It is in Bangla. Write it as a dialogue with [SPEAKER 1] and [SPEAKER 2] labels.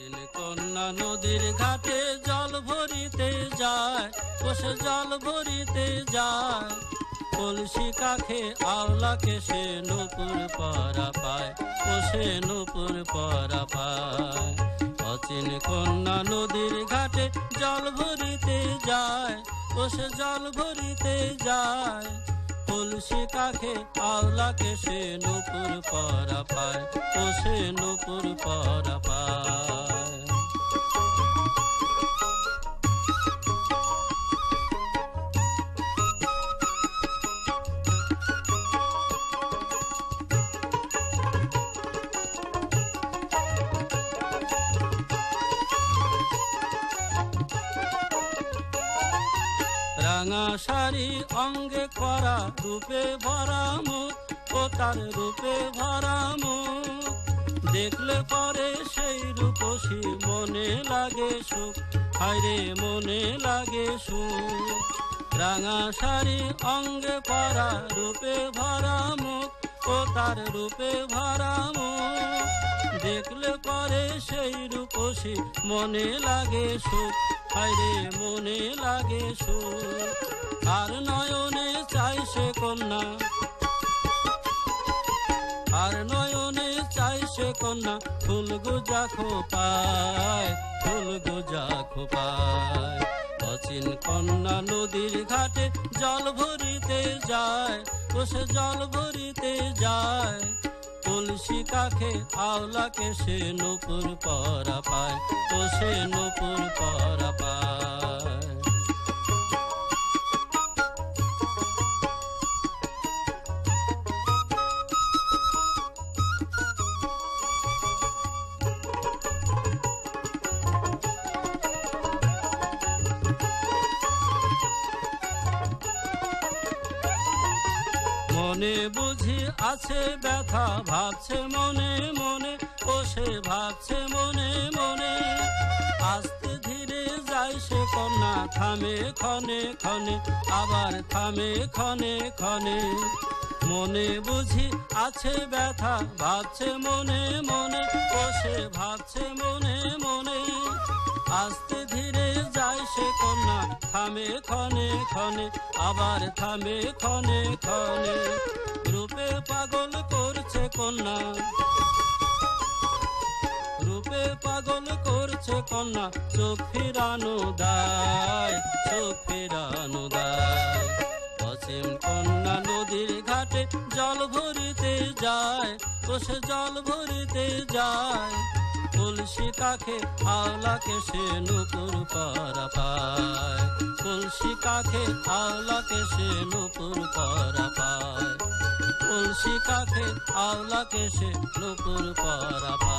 [SPEAKER 1] অচিন কন্যা নদীর ঘাটে জল ভরিতে যায়, বসে জল ভরিতে যায়। কলসি কাখে আওলাকে সে নূপুর পরা পায়, বসে নূপুর পরা পায়। অচিন কন্যা নদীর ঘাটে জল ভরিতে যায়, বসে জল ভরিতে যায়। কলসি কাখে আওলাকে সে নূপুর পরা পায়, বসে নূপুর পরা পায়। রাঙা শাড়ি অঙ্গে করা, রূপে ভরা মুখ, ও তার রূপে ভরা মুখ। দেখলে পরে সেই রূপসী মনে লাগে সুখ, হায়রে মনে লাগে সুখ। রাঙা শাড়ি অঙ্গে পরা, রূপে ভরা মুখ, ও তার রূপে ভরা মুখ। দেখলে পরে সেই রূপসী মনে লাগে সুখ, হায়রে মনে লাগে সুখ। আর নয়নে চাই সে কন্যা, আর নয়নে চাই সে কন্যা, ফুল গুজা খোপায়, ফুল গুজা খোপায়। অচিন কন্যা নদীর ঘাটে জল ভরিতে যায়, বসে জল ভরিতে যায়। কলসি কাখে আওলাকে সে নূপুর পরা পায়, বসে নূপুর পরা পায়। মনে বুঝি আছে ব্যথা, ভাবছে মনে মনে, ও সে ভাবছে মনে মনে। আস্তে ধীরে যায় সে কন্যা, থামে ক্ষণে ক্ষণে, আবার থামে ক্ষণে ক্ষণে। মনে বুঝি আছে ব্যথা, ভাবছে মনে মনে, ও সে ভাবছে মনে মনে। আস্তে ধীরে যায় সে কন্যা, থামে ক্ষণে ক্ষণে, আবার থামে ক্ষণে ক্ষণে। রূপে পাগল করছে কন্যা, রূপে পাগল করছে কন্যা, চোখ ফিরানো দায়, চোখ ফিরানো দায়। অচিন কন্যা নদীর ঘাটে জল ভরিতে যায়, বসে জল ভরিতে যায়। কলসি কাখে আওলাকে সে নূপুর পরা পায়, কলসি কাখে আওলাকে সে নূপুর পরা পায়। কলসি কাখে আওলাকে সে নূপুর পরা পায়।